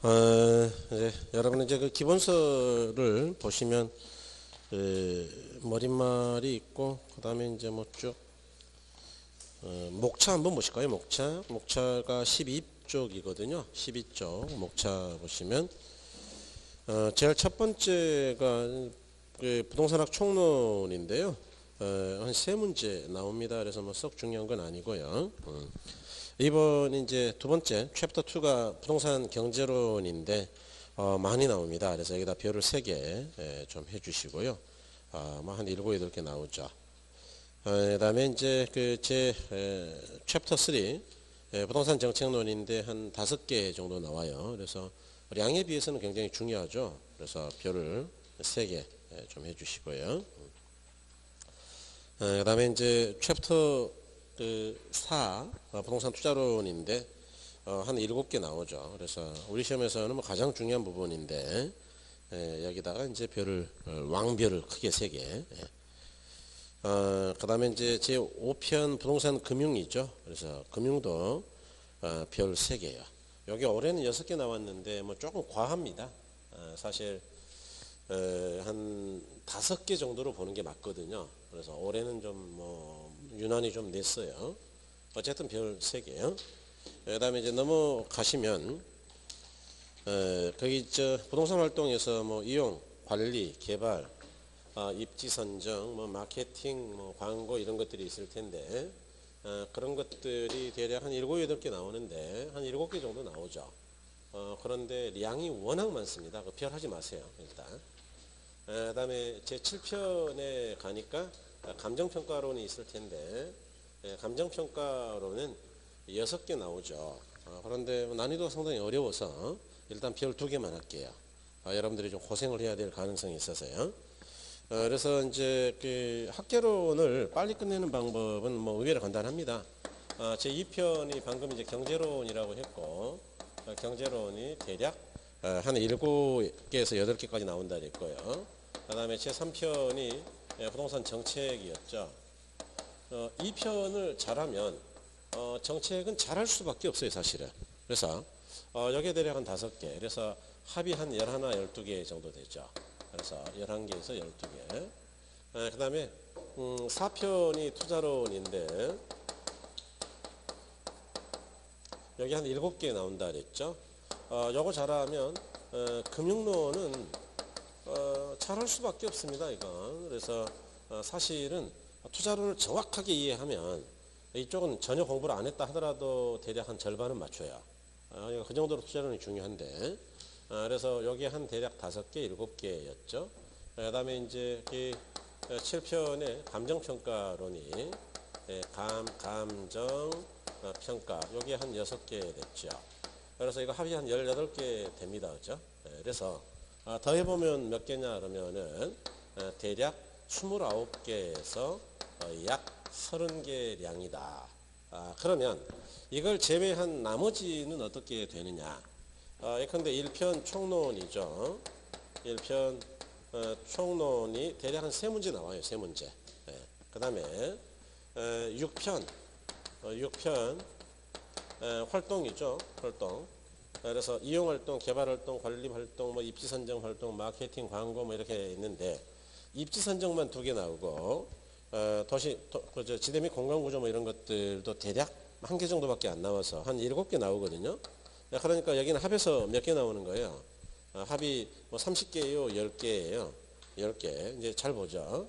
이제 여러분 이제 그 기본서를 보시면 머릿말이 있고 그다음에 이제 뭐 쭉 목차 한번 보실까요? 목차가 12쪽이거든요. 12쪽 목차 보시면 제일 첫 번째가 그 부동산학 총론인데요. 한 세 문제 나옵니다. 그래서 뭐 썩 중요한 건 아니고요. 이번 이제 두 번째 챕터 2가 부동산 경제론인데 많이 나옵니다. 그래서 여기다 별을 3개 좀 해주시고요. 뭐 한 7, 8개 나오죠. 그다음에 이제 그 제 챕터 3 부동산 정책론인데 한 5개 정도 나와요. 그래서 양에 비해서는 굉장히 중요하죠. 그래서 별을 3개 좀 해주시고요. 그다음에 이제 챕터 4 부동산 투자론인데 한 7개 나오죠. 그래서 우리 시험에서는 뭐 가장 중요한 부분인데 여기다가 이제 별을 왕별을 크게 3개. 그다음에 이제 제 5편 부동산 금융이죠. 그래서 금융도 별 3개요. 여기 올해는 6개 나왔는데 뭐 조금 과합니다. 사실 한 5개 정도로 보는 게 맞거든요. 그래서 올해는 좀 뭐 유난히 좀 냈어요. 어쨌든 별 3개요. 그다음에 이제 넘어가시면 거기 저 부동산 활동에서 뭐 이용, 관리, 개발, 입지 선정, 뭐 마케팅, 뭐 광고 이런 것들이 있을 텐데 그런 것들이 대략 한 7, 8개 나오는데 한 7개 정도 나오죠. 그런데 양이 워낙 많습니다. 그 별 하지 마세요. 일단. 그다음에 제 7편에 가니까 감정평가론이 있을 텐데 감정평가론은 6개 나오죠. 그런데 난이도가 상당히 어려워서 일단 별 2개만 할게요. 여러분들이 좀 고생을 해야 될 가능성이 있어서요. 그래서 이제 그 학개론을 빨리 끝내는 방법은 뭐 의외로 간단합니다. 제 2편이 방금 이제 경제론이라고 했고 경제론이 대략 한 7개에서 8개까지 나온다 그랬고요. 그 다음에 제 3편이 부동산 정책이었죠. 2편을 잘하면 정책은 잘할 수밖에 없어요, 사실은. 그래서 여기에 대략 한 5개. 그래서 합이 한 11, 12개 정도 되죠. 그래서 11개에서 12개. 그 다음에 4편이 투자론인데 여기 한 7개 나온다 그랬죠. 요거 잘하면 금융론은 잘할 수밖에 없습니다. 이건. 그래서 사실은 투자론을 정확하게 이해하면 이쪽은 전혀 공부를 안 했다 하더라도 대략 한 절반은 맞춰요. 그 정도로 투자론이 중요한데 그래서 여기 한 대략 5개, 7개였죠. 그 다음에 이제 7편의 감정평가론이 감정평가 여기 한 6개 됐죠. 그래서 이거 합이 한 18개 됩니다. 그죠? 그래서 더 해보면 몇 개냐 그러면은 대략 29개에서 약 30개 량이다. 그러면 이걸 제외한 나머지는 어떻게 되느냐. 예컨대 1편 총론이죠. 1편 총론이 대략 한 3문제 나와요. 3문제. 그 다음에 6편 활동이죠. 활동. 그래서 이용활동, 개발활동, 관리활동, 뭐 입지선정활동, 마케팅, 광고 뭐 이렇게 있는데 입지선정만 2개 나오고 지대 및 공간구조 뭐 이런 것들도 대략 1개 정도밖에 안 나와서 한 7개 나오거든요. 그러니까 여기는 합에서 몇 개 나오는 거예요. 합이 뭐 30개예요, 10개예요. 10개. 이제 잘 보죠.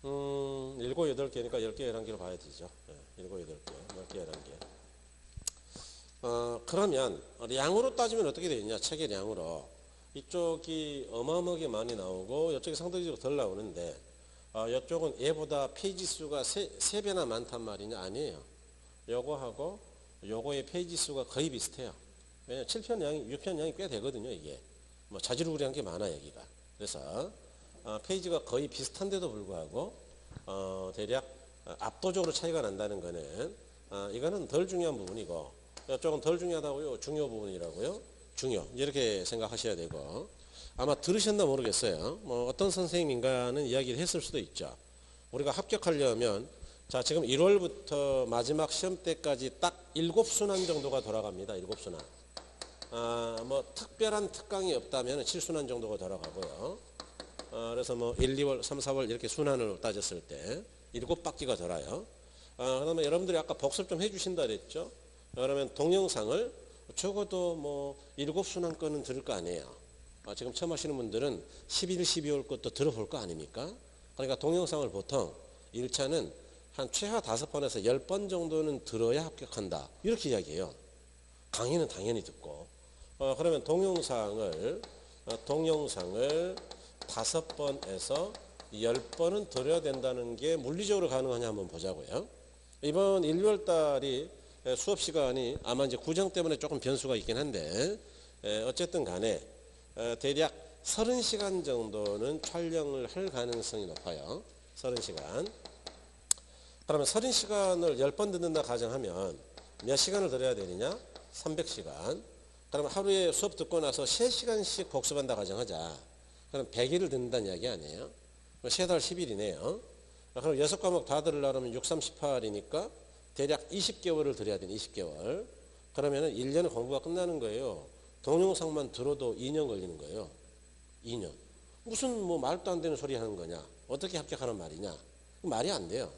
7, 8개니까 10개, 11개로 봐야 되죠. 7, 8개, 10개, 11개. 그러면 량으로 따지면 어떻게 되느냐. 책의 량으로. 이쪽이 어마어마하게 많이 나오고 이쪽이 상대적으로 덜 나오는데 이쪽은 얘보다 페이지 수가 3배나 많단 말이냐. 아니에요. 요거하고 요거의 페이지 수가 거의 비슷해요. 왜냐면 7편 양이 6편 양이 꽤 되거든요. 이게 뭐 자지루구리한 게 많아 여기가. 그래서 페이지가 거의 비슷한데도 불구하고 대략 압도적으로 차이가 난다는 거는 이거는 덜 중요한 부분이고 이쪽은 덜 중요하다고요. 중요 부분이라고요. 중요. 이렇게 생각하셔야 되고 아마 들으셨나 모르겠어요. 뭐 어떤 선생님인가는 이야기를 했을 수도 있죠. 우리가 합격하려면 자 지금 1월부터 마지막 시험 때까지 딱 7순환 정도가 돌아갑니다. 7순환. 뭐 특별한 특강이 없다면 7순환 정도가 돌아가고요. 그래서 뭐 1, 2월, 3, 4월 이렇게 순환을 따졌을 때 7바퀴가 돌아요. 그러면 여러분들이 아까 복습 좀 해주신다 그랬죠. 그러면 동영상을 적어도 뭐 7순환권은 들을 거 아니에요. 지금 처음 하시는 분들은 11, 12월 것도 들어볼 거 아닙니까? 그러니까 동영상을 보통 1차는 한 최하 5번에서 10번 정도는 들어야 합격한다. 이렇게 이야기해요. 강의는 당연히 듣고. 그러면 동영상을 5번에서 10번은 들어야 된다는 게 물리적으로 가능하냐 한번 보자고요. 이번 1월 달이 수업 시간이 아마 이제 구정 때문에 조금 변수가 있긴 한데 어쨌든 간에 대략 30시간 정도는 촬영을 할 가능성이 높아요. 30시간. 그러면 30시간을 10번 듣는다 가정하면 몇 시간을 들어야 되느냐? 300시간. 그러면 하루에 수업 듣고 나서 3시간씩 복습한다 가정하자. 그럼 100일을 듣는다는 이야기 아니에요? 3달 10일이네요. 그럼 6과목 다 들으려면 6, 3, 18이니까 대략 20개월을 들어야 되는 20개월. 그러면 1년에 공부가 끝나는 거예요. 동영상만 들어도 2년 걸리는 거예요. 2년. 무슨 뭐 말도 안 되는 소리 하는 거냐? 어떻게 합격하는 말이냐? 말이 안 돼요.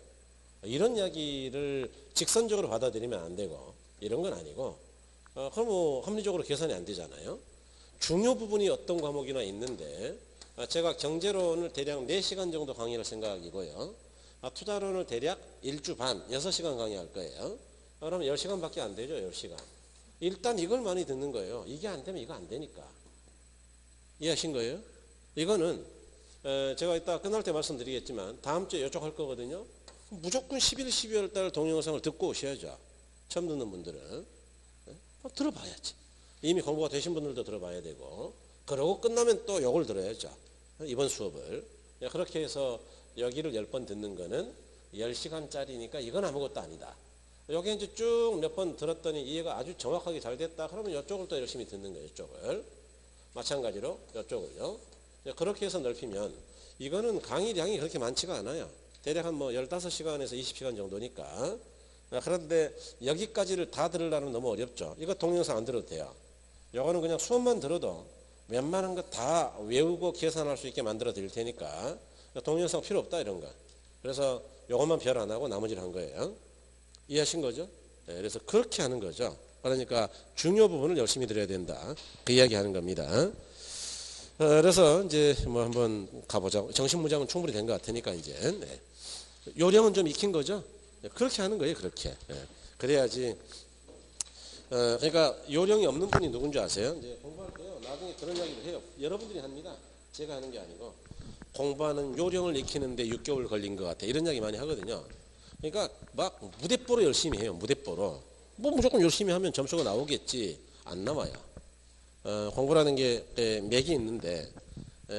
이런 이야기를 직선적으로 받아들이면 안 되고 이런 건 아니고 그럼 뭐 합리적으로 계산이 안 되잖아요. 중요 부분이 어떤 과목이나 있는데 제가 경제론을 대략 4시간 정도 강의할 생각이고요. 투자론을 대략 1주 반, 6시간 강의할 거예요. 그러면 10시간밖에 안 되죠. 10시간. 일단 이걸 많이 듣는 거예요. 이게 안 되면 이거 안 되니까. 이해하신 거예요? 이거는 제가 이따 끝날 때 말씀드리겠지만 다음 주에 이쪽 할 거거든요. 무조건 11, 12월 달 동영상을 듣고 오셔야죠. 처음 듣는 분들은. 들어봐야지. 이미 공부가 되신 분들도 들어봐야 되고 그러고 끝나면 또 요걸 들어야죠. 이번 수업을. 그렇게 해서 여기를 10번 듣는 거는 10시간짜리니까 이건 아무것도 아니다. 여기 이제 쭉 몇 번 들었더니 이해가 아주 정확하게 잘 됐다. 그러면 이쪽을 또 열심히 듣는 거예요. 이쪽을. 마찬가지로 이쪽을요. 그렇게 해서 넓히면 이거는 강의량이 그렇게 많지가 않아요. 대략 한 뭐 15시간에서 20시간 정도니까. 그런데 여기까지를 다 들으려면 너무 어렵죠. 이거 동영상 안 들어도 돼요. 이거는 그냥 수업만 들어도 웬만한 거 다 외우고 계산할 수 있게 만들어 드릴 테니까 동영상 필요 없다 이런 거. 그래서 이것만 별 안 하고 나머지를 한 거예요. 이해하신 거죠? 네, 그래서 그렇게 하는 거죠. 그러니까 중요 부분을 열심히 들어야 된다. 그 이야기 하는 겁니다. 그래서 이제 뭐 한번 가보자고. 정신무장은 충분히 된 것 같으니까 이제 네. 요령은 좀 익힌 거죠. 네, 그렇게 하는 거예요. 그렇게. 네. 그래야지. 그러니까 요령이 없는 분이 누군지 아세요? 이제 공부할 때요. 나중에 그런 이야기를 해요. 여러분들이 합니다. 제가 하는 게 아니고 공부하는 요령을 익히는데 6개월 걸린 것 같아. 이런 이야기 많이 하거든요. 그러니까 막 무대뽀로 열심히 해요. 무대뽀로. 뭐 무조건 열심히 하면 점수가 나오겠지. 안 나와요. 공부라는 게 맥이 있는데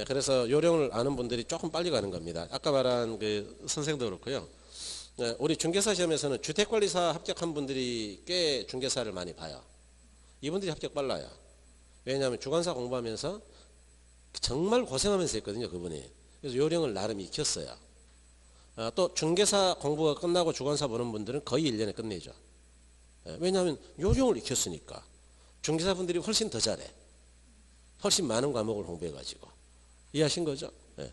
그래서 요령을 아는 분들이 조금 빨리 가는 겁니다. 아까 말한 그 선생도 그렇고요. 우리 중개사 시험에서는 주택관리사 합격한 분들이 꽤 중개사를 많이 봐요. 이분들이 합격 빨라요. 왜냐하면 주관사 공부하면서 정말 고생하면서 했거든요. 그분이. 그래서 요령을 나름 익혔어요. 또 중개사 공부가 끝나고 주관사 보는 분들은 거의 1년에 끝내죠. 왜냐하면 요령을 익혔으니까. 중개사 분들이 훨씬 더 잘해. 훨씬 많은 과목을 공부해가지고. 이해하신 거죠? 네.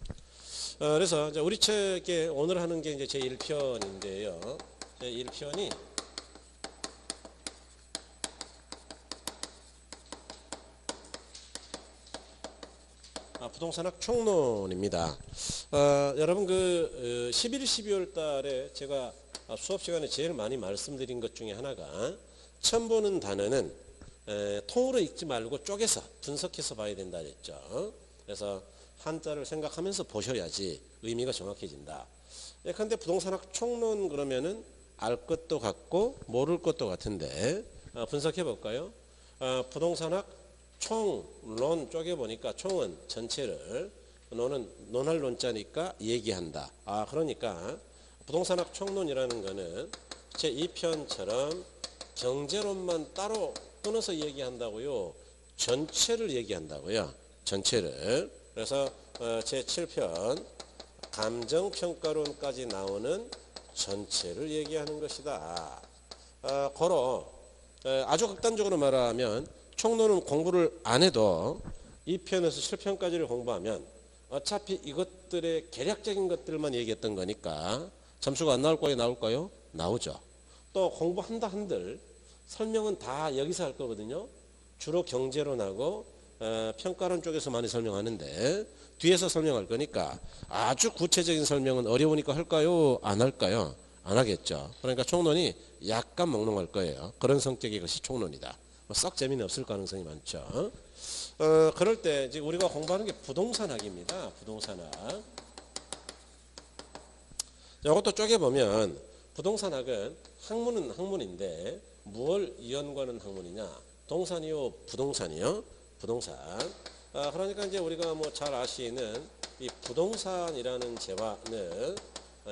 그래서 이제 우리 책에 오늘 하는 게 이제 제 1편인데요. 제 1편이 부동산학 총론입니다. 여러분 그 11, 12월 달에 제가 수업 시간에 제일 많이 말씀드린 것 중에 하나가 처음 보는 단어는 통으로 읽지 말고 쪼개서 분석해서 봐야 된다 그랬죠. 그래서 한자를 생각하면서 보셔야지 의미가 정확해진다. 그런데 부동산학 총론 그러면은 알 것도 같고 모를 것도 같은데 분석해 볼까요? 부동산학 총론 쪼개보니까 총은 전체를, 논은 논할 논자니까 얘기한다. 그러니까 부동산학 총론이라는 거는 제 2편처럼 경제론만 따로 끊어서 얘기한다고요? 전체를 얘기한다고요? 전체를. 그래서 제 7편 감정평가론까지 나오는 전체를 얘기하는 것이다. 고로 아주 극단적으로 말하면 총론은 공부를 안 해도 2편에서 7편까지를 공부하면 어차피 이것들의 개략적인 것들만 얘기했던 거니까 점수가 안 나올까요? 나올까요? 나오죠. 또 공부한다 한들 설명은 다 여기서 할 거거든요. 주로 경제론 하고 평가론 쪽에서 많이 설명하는데 뒤에서 설명할 거니까 아주 구체적인 설명은 어려우니까 할까요? 안 할까요? 안 하겠죠. 그러니까 총론이 약간 몽롱할 거예요. 그런 성격의 것이 총론이다. 썩 재미는 없을 가능성이 많죠. 그럴 때 지금 우리가 공부하는 게 부동산학입니다. 부동산학. 이것도 쪼개보면 부동산학은 학문은 학문인데 무엇을 연구하는 학문이냐? 동산이요, 부동산이요? 부동산. 그러니까 이제 우리가 뭐 잘 아시는 이 부동산이라는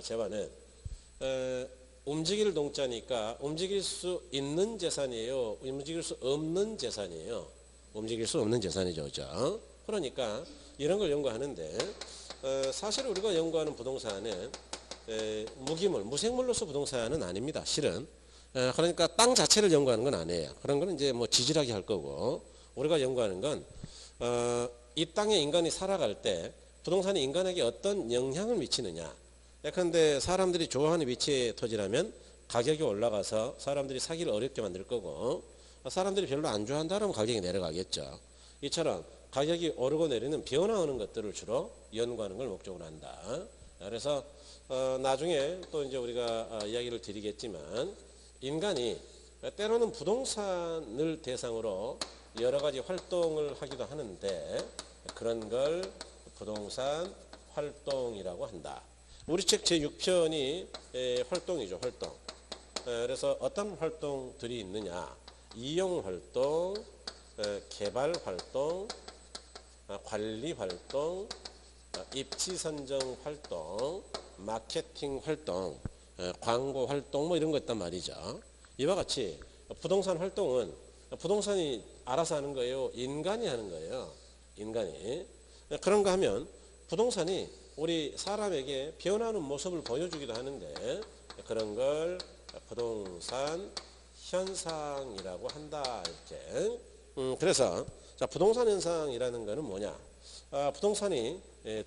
재화는 움직일 동자니까 움직일 수 있는 재산이에요. 움직일 수 없는 재산이에요. 움직일 수 없는 재산이죠. 그죠? 그러니까 이런 걸 연구하는데 사실 우리가 연구하는 부동산은 무기물, 무생물로서 부동산은 아닙니다. 실은. 그러니까 땅 자체를 연구하는 건 아니에요. 그런 거는 이제 뭐 지질하게 할 거고 우리가 연구하는 건 이 땅에 인간이 살아갈 때 부동산이 인간에게 어떤 영향을 미치느냐. 예컨대 사람들이 좋아하는 위치의 토지라면 가격이 올라가서 사람들이 사기를 어렵게 만들 거고 사람들이 별로 안 좋아한다면 가격이 내려가겠죠. 이처럼 가격이 오르고 내리는 변화하는 것들을 주로 연구하는 걸 목적으로 한다. 그래서 나중에 또 이제 우리가 이야기를 드리겠지만 인간이 때로는 부동산을 대상으로 여러 가지 활동을 하기도 하는데 그런 걸 부동산 활동이라고 한다. 우리 책 제6편이 활동이죠. 활동. 그래서 어떤 활동들이 있느냐. 이용활동, 개발활동, 관리활동, 입지선정활동, 마케팅활동, 광고활동 뭐 이런 거 있단 말이죠. 이와 같이 부동산 활동은 부동산이 알아서 하는 거예요. 인간이 하는 거예요. 인간이. 그런가 하면 부동산이 우리 사람에게 변하는 모습을 보여주기도 하는데 그런 걸 부동산 현상이라고 한다. 이렇게. 그래서 자, 부동산 현상이라는 거는 뭐냐? 부동산이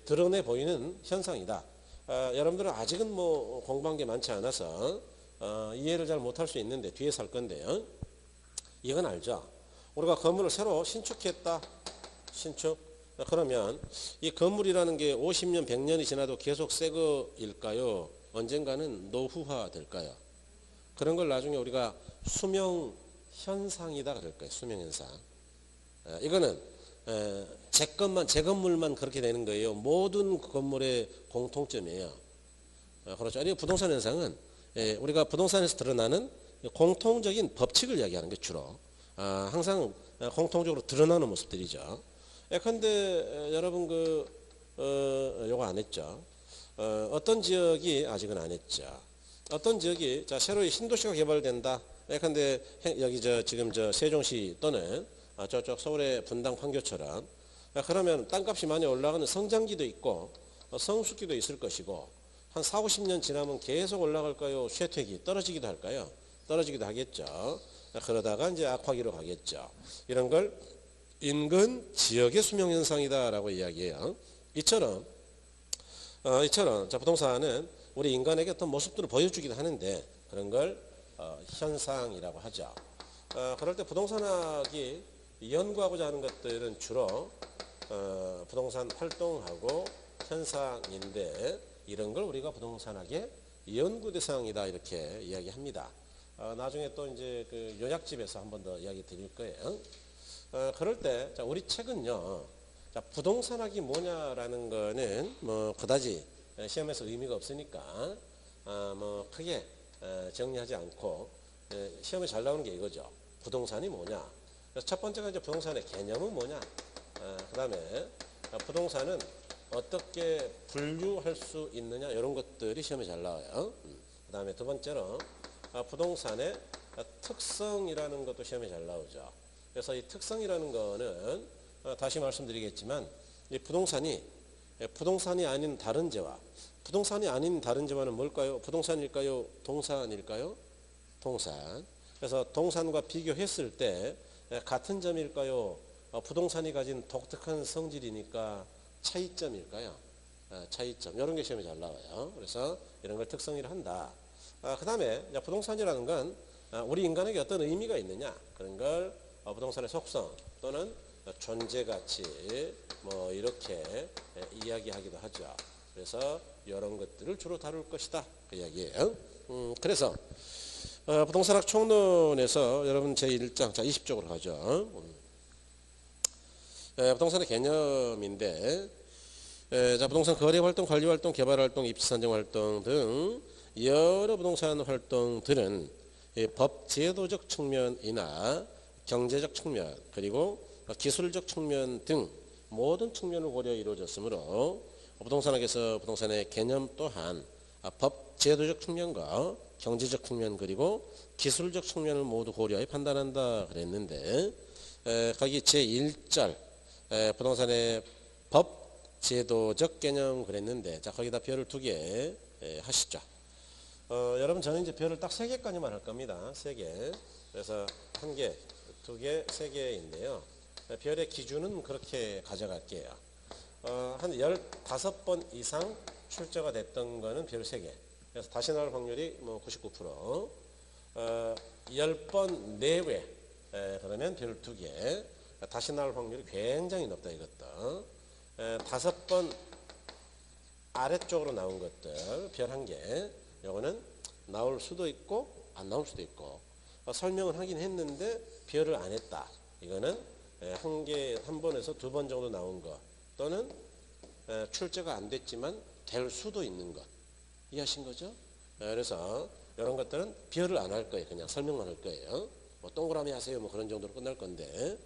드러내 보이는 현상이다. 여러분들은 아직은 뭐 공부한 게 많지 않아서 이해를 잘 못할 수 있는데 뒤에서 할 건데요. 이건 알죠? 우리가 건물을 새로 신축했다. 신축. 그러면 이 건물이라는 게 50년, 100년이 지나도 계속 새 거일까요? 언젠가는 노후화 될까요? 그런 걸 나중에 우리가 수명 현상이다 그럴 거예요. 수명 현상. 이거는 제 건물만 그렇게 되는 거예요. 모든 건물의 공통점이에요. 그렇죠. 이 부동산 현상은 우리가 부동산에서 드러나는 공통적인 법칙을 이야기하는 게 주로 항상 공통적으로 드러나는 모습들이죠. 예컨대 여러분 요거 안 했죠. 어떤 지역이 아직은 안 했죠. 어떤 지역이 자 새로 신도시가 개발된다. 예컨대 여기 지금 세종시 또는 저쪽 서울의 분당 판교처럼 그러면 땅값이 많이 올라가는 성장기도 있고 성숙기도 있을 것이고 한 4, 50년 지나면 계속 올라갈까요? 쇠퇴기 떨어지기도 할까요? 떨어지기도 하겠죠. 그러다가 이제 악화기로 가겠죠. 이런 걸 인근 지역의 수명 현상이다라고 이야기해요. 이처럼 자, 부동산은 우리 인간에게 어떤 모습들을 보여주기도 하는데 그런 걸 현상이라고 하죠. 그럴 때 부동산학이 연구하고자 하는 것들은 주로 부동산 활동하고 현상인데 이런 걸 우리가 부동산학의 연구 대상이다 이렇게 이야기합니다. 나중에 또 이제 그 요약집에서 한 번 더 이야기 드릴 거예요. 그럴 때 자, 우리 책은요. 자, 부동산학이 뭐냐라는 거는 뭐 그다지 시험에서 의미가 없으니까 뭐 크게 정리하지 않고 시험에 잘 나오는 게 이거죠. 부동산이 뭐냐. 그래서 첫 번째가 이제 부동산의 개념은 뭐냐. 그 다음에 부동산은 어떻게 분류할 수 있느냐 이런 것들이 시험에 잘 나와요. 그 다음에 두 번째로 부동산의 특성이라는 것도 시험에 잘 나오죠. 그래서 이 특성이라는 거는 다시 말씀드리겠지만 이 부동산이 아닌 다른 재화. 부동산이 아닌 다른 재화는 뭘까요? 부동산일까요? 동산일까요? 동산. 그래서 동산과 비교했을 때 같은 점일까요? 부동산이 가진 독특한 성질이니까 차이점일까요? 차이점. 이런 게 시험에 잘 나와요. 그래서 이런 걸 특성이라 한다. 그 다음에 부동산이라는 건 우리 인간에게 어떤 의미가 있느냐. 그런 걸 부동산의 속성 또는 존재 가치 뭐 이렇게 이야기하기도 하죠. 그래서 이런 것들을 주로 다룰 것이다. 그 이야기예요. 그래서 부동산학 총론에서 여러분 제1장 자 20쪽으로 가죠. 부동산의 개념인데 자 부동산 거래활동, 관리활동, 개발활동, 입지산정활동 등 여러 부동산 활동들은 법제도적 측면이나 경제적 측면 그리고 기술적 측면 등 모든 측면을 고려 이루어졌으므로 부동산학에서 부동산의 개념 또한 법제도적 측면과 경제적 측면 그리고 기술적 측면을 모두 고려해 판단한다 그랬는데 거기 제1절 부동산의 법제도적 개념 그랬는데 자 거기다 별을 2개 하시죠. 여러분 저는 이제 별을 딱 3개까지만 할 겁니다. 3개. 그래서 1개, 2개, 3개인데요. 별의 기준은 그렇게 가져갈게요. 한 15번 이상 출제가 됐던 거는 별 3개. 그래서 다시 나올 확률이 뭐 99%. 10번 내외 그러면 별 2개. 다시 나올 확률이 굉장히 높다 이것도. 5번 아래쪽으로 나온 것들 별 1개. 요거는 나올 수도 있고 안 나올 수도 있고 설명을 하긴 했는데 별을 안 했다. 이거는 한 번에서 2번 정도 나온 것 또는 출제가 안 됐지만 될 수도 있는 것 이해하신 거죠? 그래서 이런 것들은 별을 안 할 거예요. 그냥 설명만 할 거예요. 뭐 동그라미 하세요 뭐 그런 정도로 끝날 건데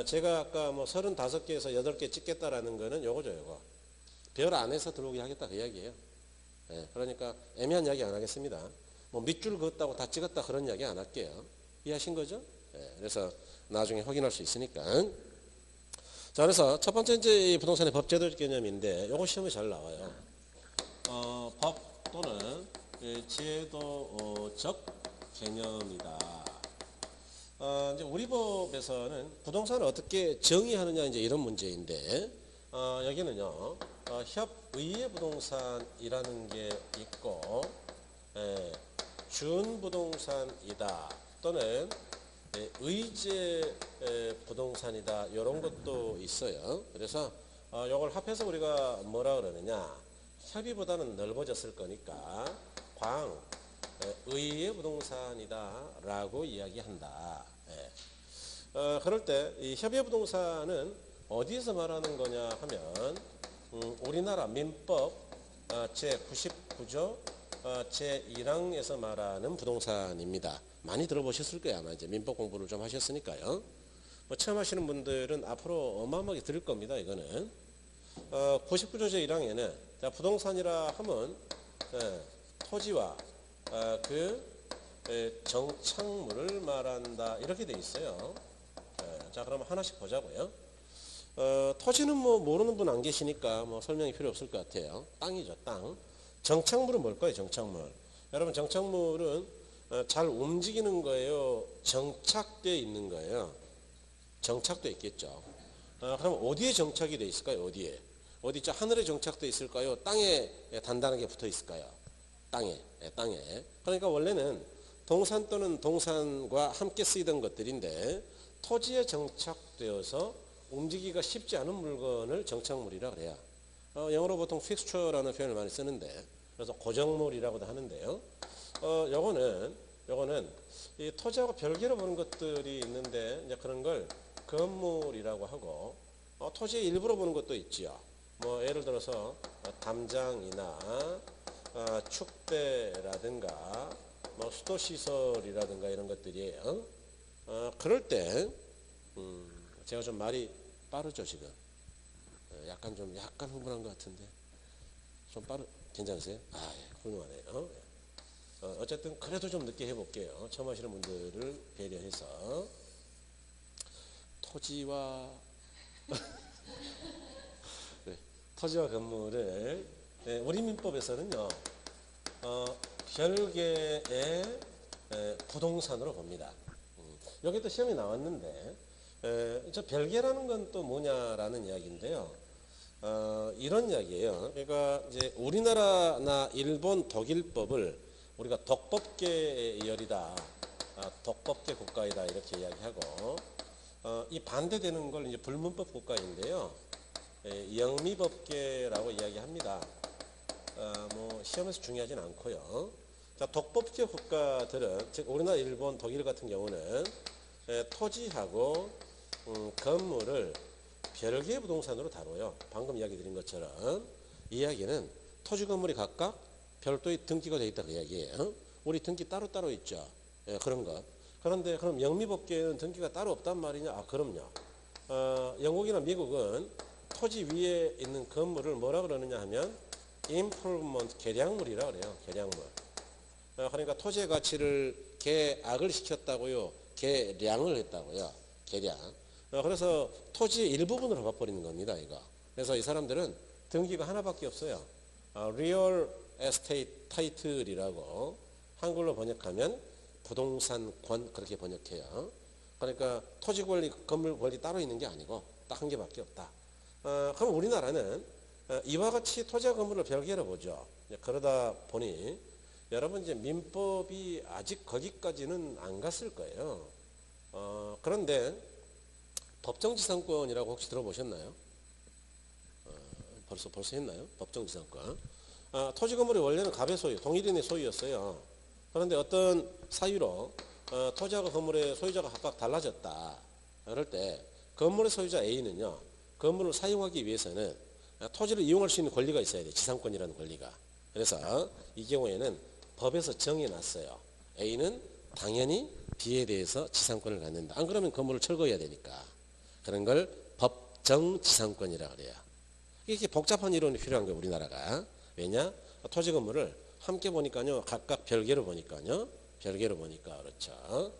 제가 아까 뭐 35개에서 8개 찍겠다라는 거는 요거죠. 요거 별 안에서 들어오게 하겠다 그 이야기예요. 그러니까 애매한 이야기 안 하겠습니다. 뭐 밑줄 그었다고 다 찍었다 그런 이야기 안 할게요. 이해하신 거죠? 그래서 나중에 확인할 수 있으니까. 자, 그래서 첫 번째 이제 부동산의 법제도적 개념인데 요거 시험에 잘 나와요. 법 또는 제도적 개념이다. 이제 우리 법에서는 부동산을 어떻게 정의하느냐 이제 이런 문제인데 여기는요. 협의의 부동산이라는 게 있고 준부동산이다 또는 의제 부동산이다 이런 것도 있어요. 그래서 이걸 합해서 우리가 뭐라 그러느냐 협의보다는 넓어졌을 거니까 광의의 부동산이다 라고 이야기한다. 그럴 때 이 협의의 부동산은 어디에서 말하는 거냐 하면 우리나라 민법 제99조 제1항에서 말하는 부동산입니다. 많이 들어보셨을 거예요. 아마 이제 민법 공부를 좀 하셨으니까요. 뭐 처음 하시는 분들은 앞으로 어마어마하게 들을 겁니다. 이거는 99조 제1항에는 부동산이라 하면 토지와 그 정착물을 말한다 이렇게 돼 있어요. 자 그럼 하나씩 보자고요. 토지는 뭐 모르는 분 안 계시니까 뭐 설명이 필요 없을 것 같아요. 땅이죠, 땅. 정착물은 뭘까요, 정착물? 여러분, 정착물은 잘 움직이는 거예요? 정착되어 있는 거예요? 정착되어 있겠죠. 그럼 어디에 정착이 되어 있을까요, 어디에? 어디 있죠? 하늘에 정착되어 있을까요? 땅에 단단하게 붙어 있을까요? 땅에. 그러니까 원래는 동산 또는 동산과 함께 쓰이던 것들인데 토지에 정착되어서 움직이기가 쉽지 않은 물건을 정착물이라 그래요. 영어로 보통 fixture라는 표현을 많이 쓰는데 그래서 고정물이라고도 하는데요. 요거는 이 토지하고 별개로 보는 것들이 있는데 이제 그런 걸 건물이라고 하고 토지의 일부로 보는 것도 있지요. 뭐 예를 들어서 담장이나 축대라든가 뭐 수도시설이라든가 이런 것들이에요. 그럴 때 제가 좀 말이 빠르죠 지금. 약간 흥분한 것 같은데 좀 괜찮으세요? 예, 훌륭하네요. 어쨌든 그래도 좀 늦게 해볼게요. 처음 하시는 분들을 배려해서 토지와 토지와 건물을 우리 민법에서는요 별개의 부동산으로 봅니다. 여기 또 시험이 나왔는데 저 별개라는 건 또 뭐냐라는 이야기인데요. 이런 이야기예요. 그러니까 이제 우리나라나 일본, 독일법을 우리가 독법계 열이다, 독법계 국가이다 이렇게 이야기하고 이 반대되는 걸 이제 불문법 국가인데요. 영미법계라고 이야기합니다. 뭐 시험에서 중요하진 않고요. 자, 독법계 국가들은 즉 우리나라, 일본, 독일 같은 경우는 토지하고 건물을 별개의 부동산으로 다뤄요. 방금 이야기 드린 것처럼 이 이야기는 토지 건물이 각각 별도의 등기가 되어 있다 그 이야기예요. 우리 등기 따로따로 있죠. 그런 것. 그런데 그럼 영미법계는 등기가 따로 없단 말이냐? 그럼요. 영국이나 미국은 토지 위에 있는 건물을 뭐라 그러느냐 하면 improvement, 개량물이라 그래요. 개량물. 그러니까 토지의 가치를 개악을 시켰다고요. 개량을 했다고요. 개량. 그래서 토지의 일부분으로 바꿔버리는 겁니다. 이거. 그래서 이 사람들은 등기가 하나밖에 없어요. Real Estate Title이라고 한글로 번역하면 부동산권 그렇게 번역해요. 그러니까 토지 권리, 건물 권리 따로 있는 게 아니고 딱 한 개밖에 없다. 그럼 우리나라는 이와 같이 토지와 건물을 별개로 보죠. 그러다 보니 여러분 이제 민법이 아직 거기까지는 안 갔을 거예요. 그런데 법정지상권이라고 혹시 들어보셨나요? 벌써 했나요? 법정지상권. 토지 건물이 원래는 갑의 소유, 동일인의 소유였어요. 그런데 어떤 사유로 토지하고 건물의 소유자가 각각 달라졌다. 그럴 때 건물의 소유자 A는요. 건물을 사용하기 위해서는 토지를 이용할 수 있는 권리가 있어야 돼요. 지상권이라는 권리가. 그래서 이 경우에는 법에서 정해놨어요. A는 당연히 B에 대해서 지상권을 갖는다. 안 그러면 건물을 철거해야 되니까. 그런 걸 법정지상권이라고 그래요. 이렇게 복잡한 이론이 필요한 거예요. 우리나라가. 왜냐? 토지 건물을 함께 보니까요. 각각 별개로 보니까요. 별개로 보니까 그렇죠.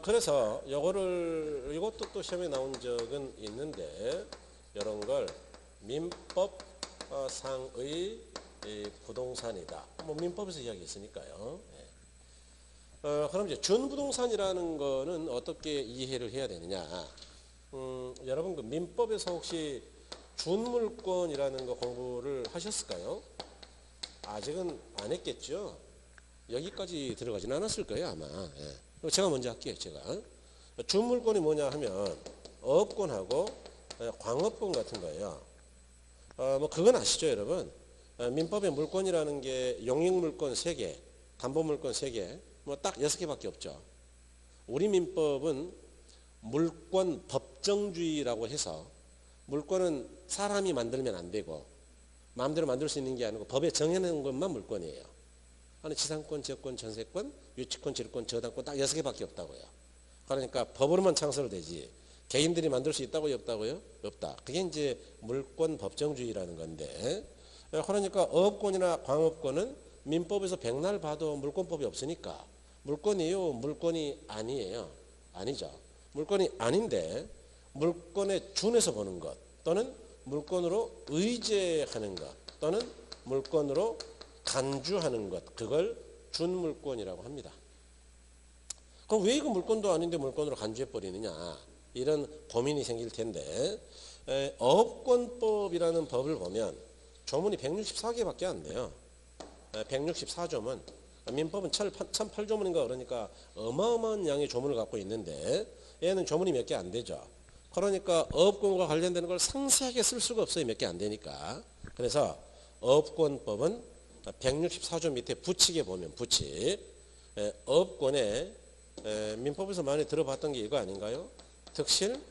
그래서 이것도 또 시험에 나온 적은 있는데 이런 걸 민법상의 부동산이다. 뭐 민법에서 이야기했으니까요. 그럼 이제 준부동산이라는 거는 어떻게 이해를 해야 되느냐? 여러분 그 민법에서 혹시 준물권이라는 거 공부를 하셨을까요? 아직은 안 했겠죠? 여기까지 들어가진 않았을 거예요 아마. 제가 먼저 할게요. 제가 준물권이 뭐냐 하면 어업권하고 광업권 같은 거예요. 뭐 그건 아시죠 여러분? 민법의 물권이라는 게 용익물권 3개, 담보물권 3개, 뭐 딱 6개밖에 없죠. 우리 민법은 물권 법정주의라고 해서 물권은 사람이 만들면 안 되고 마음대로 만들 수 있는 게 아니고 법에 정해놓은 것만 물권이에요. 아니 지상권, 지역권, 전세권, 유치권, 질권, 저당권 딱 6개밖에 없다고요. 그러니까 법으로만 창설되지 개인들이 만들 수 있다고요? 없다고요? 없다. 그게 이제 물권 법정주의라는 건데 그러니까 어업권이나 광업권은 민법에서 백날 봐도 물권법이 없으니까 물권이에요? 물권이 아니에요? 아니죠. 물권이 아닌데 물권에 준해서 보는 것 또는 물권으로 의제하는 것 또는 물권으로 간주하는 것 그걸 준물권이라고 합니다. 그럼 왜 이거 물권도 아닌데 물권으로 간주해버리느냐 이런 고민이 생길 텐데 어업권법이라는 법을 보면 조문이 164개밖에 안 돼요. 164조문 민법은 1008조문인가 그러니까 어마어마한 양의 조문을 갖고 있는데 얘는 조문이 몇 개 안 되죠. 그러니까 어업권과 관련되는 걸 상세하게 쓸 수가 없어요. 몇 개 안 되니까. 그래서 어업권법은 164조 밑에 부칙에 보면 부칙 어업권에 민법에서 많이 들어봤던 게 이거 아닌가요? 득실,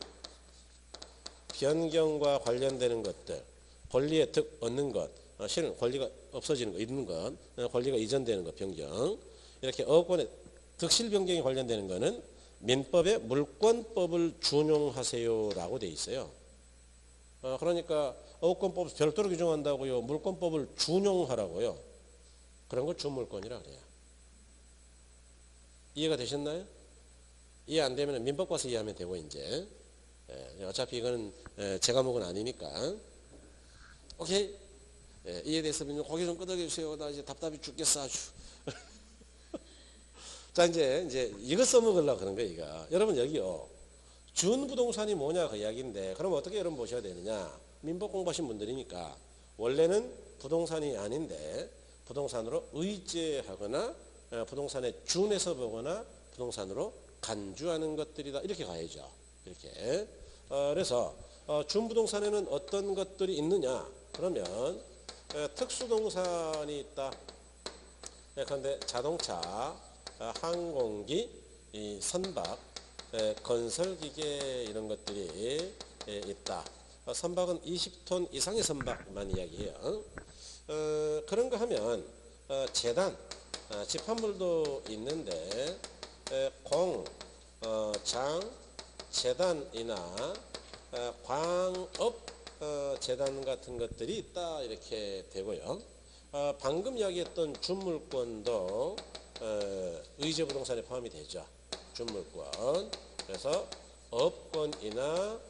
변경과 관련되는 것들, 권리의 득 얻는 것, 실은 권리가 없어지는 거, 잃는 것, 권리가 이전되는 것, 변경. 이렇게 어업권의 득실 변경에 관련되는 것은 민법의 물권법을 준용하세요라고 돼 있어요. 그러니까 어업권법을 별도로 규정한다고요. 물권법을 준용하라고요. 그런 걸 준물권이라 그래요. 이해가 되셨나요? 이해 안 되면 민법 가서 이해하면 되고 이제 어차피 이거는 제 과목은 아니니까 오케이 이해됐으면 고개 좀 끄덕여 주세요. 나 이제 답답해 죽겠어 아주. 자, 이제 이거 써먹으려고 그런 거예요, 이거. 여러분, 여기요. 준부동산이 뭐냐, 그 이야기인데, 그럼 어떻게 여러분 보셔야 되느냐? 민법 공부하신 분들이니까, 원래는 부동산이 아닌데, 부동산으로 의제하거나, 부동산에 준해서 보거나, 부동산으로 간주하는 것들이다. 이렇게 가야죠. 이렇게. 그래서, 준부동산에는 어떤 것들이 있느냐? 그러면, 특수동산이 있다. 그런데 자동차, 항공기, 이 선박, 건설기계 이런 것들이 있다. 선박은 20톤 이상의 선박만 이야기해요. 그런 거 하면 재단, 집합물도 있는데 공, 장, 재단이나 광업 재단 같은 것들이 있다 이렇게 되고요. 방금 이야기했던 준물권도 의제부동산에 포함이 되죠. 준물권. 그래서 업권이나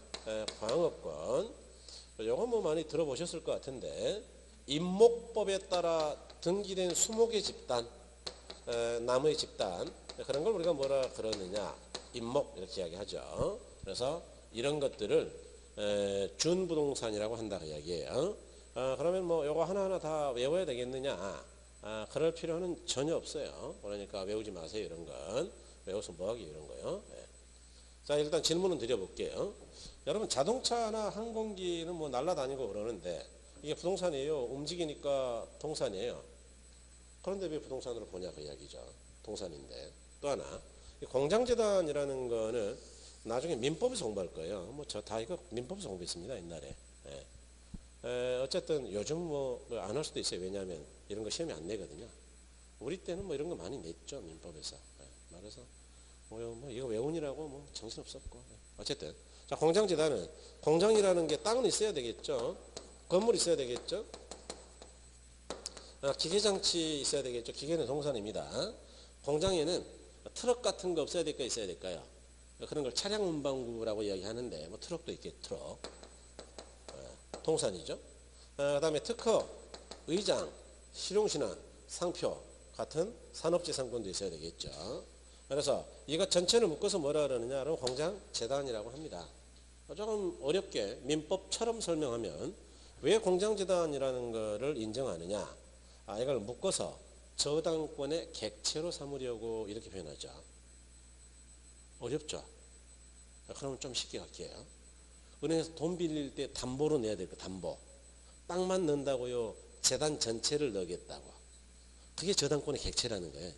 광업권. 요거 뭐 많이 들어보셨을 것 같은데 임목법에 따라 등기된 수목의 집단, 나무의 집단 그런 걸 우리가 뭐라 그러느냐 임목 이렇게 이야기하죠. 그래서 이런 것들을 준부동산이라고 한다 그 이야기예요. 그러면 뭐 요거 하나하나 다 외워야 되겠느냐? 그럴 필요는 전혀 없어요. 그러니까 외우지 마세요. 이런 건 외워서 뭐하기 이런 거요. 네. 자, 일단 질문은 드려볼게요. 여러분, 자동차나 항공기는 뭐 날아다니고 그러는데 이게 부동산이에요? 움직이니까 동산이에요. 그런데 왜 부동산으로 보냐 그 이야기죠. 동산인데. 또 하나, 공장재단이라는 거는 나중에 민법에서 공부할 거예요. 뭐 저 다 이거 민법에서 공부했습니다 옛날에. 네. 어쨌든 요즘 뭐 안 할 수도 있어요. 왜냐하면 이런 거 시험이 안 내거든요. 우리 때는 뭐 이런 거 많이 냈죠 민법에서. 네. 그래서 뭐 이거 외우느라고 뭐 정신 없었고. 네. 어쨌든 자, 공장재단은 공장이라는 게 땅은 있어야 되겠죠. 건물 있어야 되겠죠. 기계장치 있어야 되겠죠. 기계는 동산입니다. 공장에는 트럭 같은 거 없어야 될까 있어야 될까요? 그런 걸 차량 운반구라고 이야기하는데 뭐 트럭도 있겠죠. 트럭. 동산이죠. 그 다음에 특허, 의장, 실용신원, 상표 같은 산업재산권도 있어야 되겠죠. 그래서 이거 전체를 묶어서 뭐라 그러느냐 그러면 공장재단이라고 합니다. 조금 어렵게 민법처럼 설명하면 왜 공장재단이라는 거를 인정하느냐, 이걸 묶어서 저당권의 객체로 삼으려고 이렇게 표현하죠. 어렵죠. 그러면 좀 쉽게 갈게요. 은행에서 돈 빌릴 때 담보로 내야 될 거, 담보. 땅만 넣는다고요? 재단 전체를 넣겠다고. 그게 저당권의 객체라는 거예요.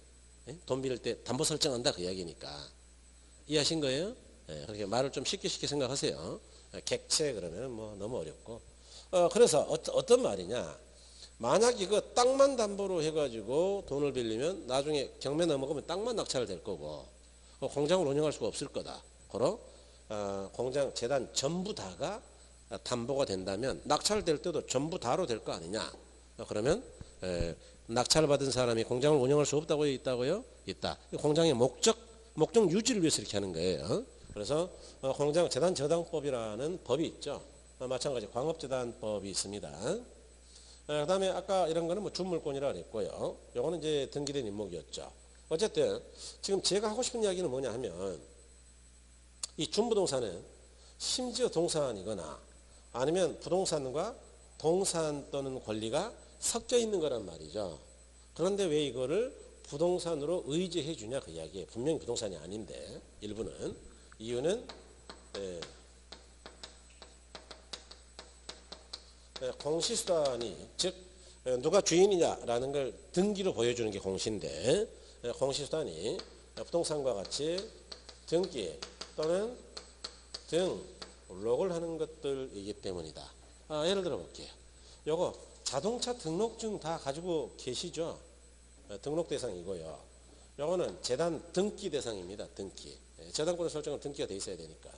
예? 돈 빌릴 때 담보 설정한다 그 이야기니까. 이해하신 거예요? 예, 그렇게 말을 좀 쉽게 생각하세요. 객체 그러면 뭐 너무 어렵고. 그래서 어떤 말이냐. 만약 이거 땅만 담보로 해가지고 돈을 빌리면 나중에 경매 넘어가면 땅만 낙찰될 거고 공장을 운영할 수가 없을 거다. 그러 공장, 재단 전부 다가 담보가 된다면 낙찰될 때도 전부 다로 될 거 아니냐. 그러면 낙찰을 받은 사람이 공장을 운영할 수 없다고 있다고요? 있다. 공장의 목적 유지를 위해서 이렇게 하는 거예요. 그래서 공장 재단 저당법이라는 법이 있죠. 마찬가지 광업재단법이 있습니다. 그 다음에 아까 이런 거는 뭐 준물권이라고 그랬고요. 요거는 이제 등기된 임목이었죠. 어쨌든 지금 제가 하고 싶은 이야기는 뭐냐 하면 이 준부동산은 심지어 동산이거나 아니면 부동산과 동산 또는 권리가 섞여 있는 거란 말이죠. 그런데 왜 이거를 부동산으로 의제해 주냐 그 이야기예요. 분명히 부동산이 아닌데 일부는. 이유는 공시수단이 즉 누가 주인이냐라는 걸 등기로 보여주는 게 공시인데 공시수단이 부동산과 같이 등기 또는 등록을 하는 것들이기 때문이다. 예를 들어 볼게요. 요거 자동차 등록증 다 가지고 계시죠? 등록 대상이고요. 요거는 재단 등기 대상입니다. 등기. 재단권의 설정은 등기가 돼 있어야 되니까.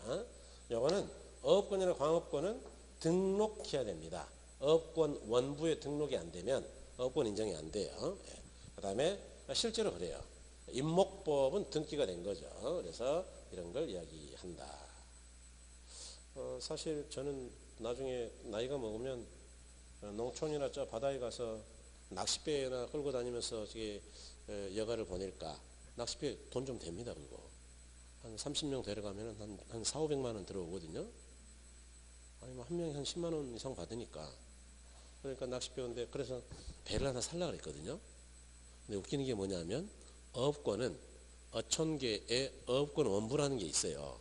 요거는 어업권이나 광업권은 등록해야 됩니다. 어업권 원부에 등록이 안 되면 어업권 인정이 안 돼요. 그 다음에 실제로 그래요. 임목법은 등기가 된 거죠. 그래서 이런 걸 이야기한다. 사실 저는 나중에 나이가 먹으면 농촌이나 저 바다에 가서 낚싯배나 끌고 다니면서 여가를 보낼까 낚시배 돈 좀 됩니다. 그거 한 30명 데려가면 한 4, 500만 원 들어오거든요. 아니 뭐 한 명이 한 10만 원 이상 받으니까. 그러니까 낚시배인데 그래서 배를 하나 살라 그랬거든요. 근데 웃기는 게 뭐냐면 어업권은 어촌계에 어업권 원부라는 게 있어요.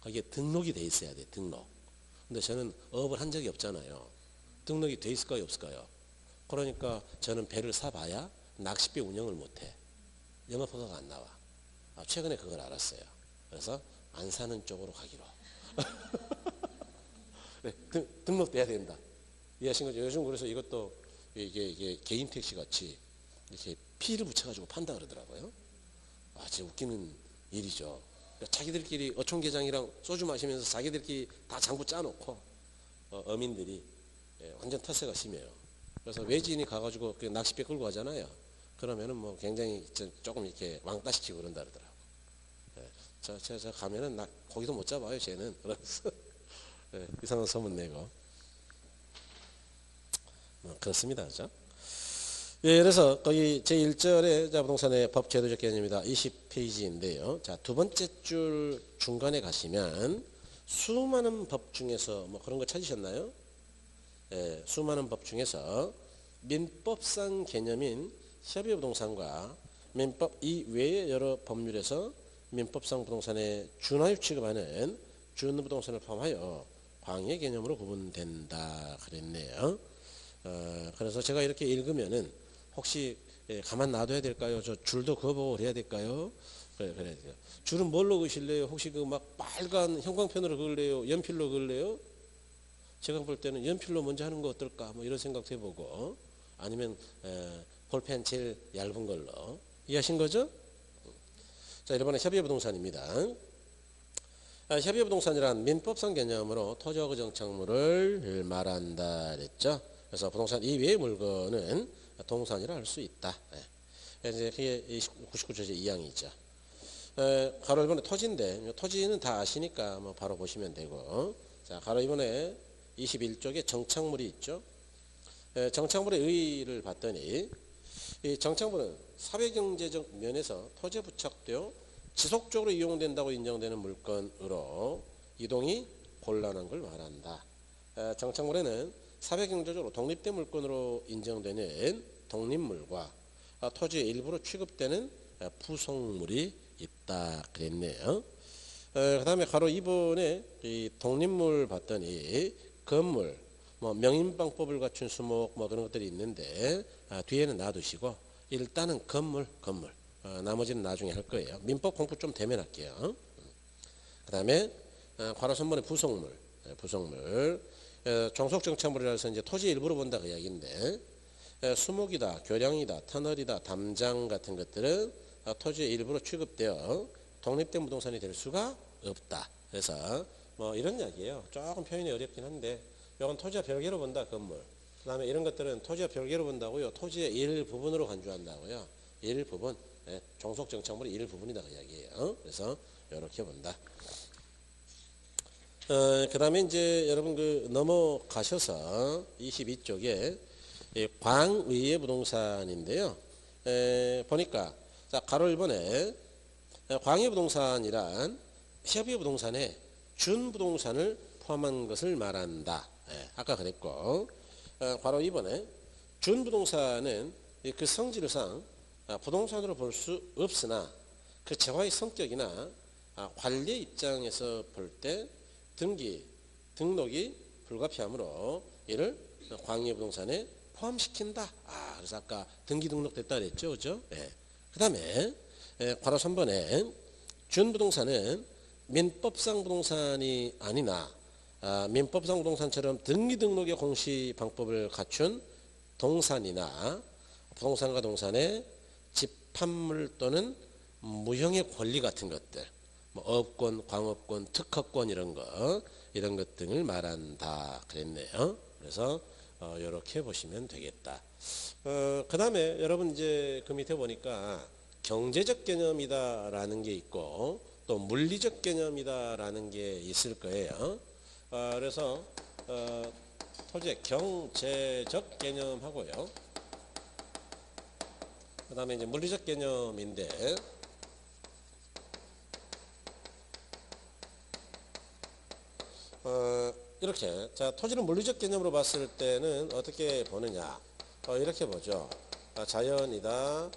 거기에 등록이 돼 있어야 돼. 등록. 근데 저는 어업을 한 적이 없잖아요. 등록이 돼 있을까요 없을까요? 그러니까 저는 배를 사봐야 낚시배 운영을 못해. 영업허가가 안 나와. 최근에 그걸 알았어요. 그래서 안 사는 쪽으로 가기로. 네, 등록돼야 된다. 이해하신 거죠? 요즘 그래서 이것도 이게 개인 택시 같이 이렇게 피를 붙여가지고 판다 그러더라고요. 진짜 웃기는 일이죠. 그러니까 자기들끼리 어촌계장이랑 소주 마시면서 자기들끼리 다 장부 짜놓고 어민들이 완전 텃세가 심해요. 그래서 외지인이 가가지고 낚시배 끌고 가잖아요. 그러면은 뭐 굉장히 조금 이렇게 왕따 시키고 그런다 그러더라고. 저 가면은 고기도 못 잡아요, 쟤는. 그러면서 이상한 소문 내고. 그렇습니다. 그죠? 예, 그래서 거기 제1절에 부동산의 법 제도적 개념이다. 20페이지인데요. 자, 두 번째 줄 중간에 가시면 수많은 법 중에서 뭐 그런 거 찾으셨나요? 예, 수많은 법 중에서 민법상 개념인 협의부동산과 민법 이외의 여러 법률에서 민법상 부동산에 준하유 취급하는 준부동산을 포함하여 광의 개념으로 구분된다 그랬네요. 그래서 제가 이렇게 읽으면은 혹시 가만 놔둬야 될까요? 저 줄도 그어보고 해야 될까요? 그래. 줄은 뭘로 그으실래요? 혹시 그 막 빨간 형광펜으로 그을래요? 연필로 그을래요? 제가 볼 때는 연필로 먼저 하는 거 어떨까? 뭐 이런 생각도 해보고 아니면 볼펜 제일 얇은 걸로. 이해하신 거죠? 자, 1번은 협의부동산입니다. 협의부동산이란 민법상 개념으로 토지하고 정착물을 말한다 그랬죠. 그래서 부동산 이외의 물건은 동산이라 할 수 있다. 이제 그게 99조 제2항이죠. 가로 1번에 토지인데 토지는 다 아시니까 뭐 바로 보시면 되고. 자, 가로 2번에 21쪽에 정착물이 있죠. 정착물의 의의를 봤더니 이 정착물은 사회경제적 면에서 토지에 부착되어 지속적으로 이용된다고 인정되는 물건으로 이동이 곤란한 걸 말한다. 정착물에는 사회경제적으로 독립된 물건으로 인정되는 독립물과 토지의 일부로 취급되는 부속물이 있다 그랬네요. 그 다음에 가로 2번에 이 독립물 봤더니 건물, 뭐 명인방법을 갖춘 수목 뭐 그런 것들이 있는데 뒤에는 놔두시고 일단은 건물 나머지는 나중에 할 거예요. 민법 공부 좀 되면 할게요. 그 다음에 괄호 3번의 부속물 종속정착물이라 해서 이제 토지 일부로 본다 그 이야기인데 수목이다, 교량이다, 터널이다, 담장 같은 것들은 토지의 일부로 취급되어 독립된 부동산이 될 수가 없다. 그래서 뭐 이런 이야기예요. 조금 표현이 어렵긴 한데 이건 토지와 별개로 본다 건물. 그 다음에 이런 것들은 토지와 별개로 본다고요. 토지의 일부분으로 간주한다고요. 일부분. 종속정착물의 일부분이다 그 이야기예요. 그래서 이렇게 본다. 그 다음에 이제 여러분 넘어가셔서 22쪽에 광의의 부동산인데요. 보니까 자 가로 1번에 광의 부동산이란 협의 부동산에 준부동산을 포함한 것을 말한다. 아까 그랬고 바로 2번에 준부동산은 그 성질상 부동산으로 볼 수 없으나 그 재화의 성격이나 관리 입장에서 볼 때 등록이 불가피하므로 이를 광의 부동산에 포함시킨다. 그래서 아까 등기 등록됐다 그랬죠, 그죠? 그 다음에 괄호 3번에 준부동산은 민법상 부동산이 아니나 민법상 부동산처럼 등기 등록의 공시 방법을 갖춘 동산이나 부동산과 동산의 집합물 또는 무형의 권리 같은 것들, 뭐 업권, 광업권, 특허권 이런 것 등을 말한다 그랬네요. 그래서 이렇게 보시면 되겠다. 그 다음에 여러분 이제 그 밑에 보니까 경제적 개념이다라는 게 있고 또 물리적 개념이다라는 게 있을 거예요. 그래서 토지의 경제적 개념하고요. 그 다음에 이제 물리적 개념인데 이렇게 자 토지를 물리적 개념으로 봤을 때는 어떻게 보느냐 이렇게 보죠. 자연이다,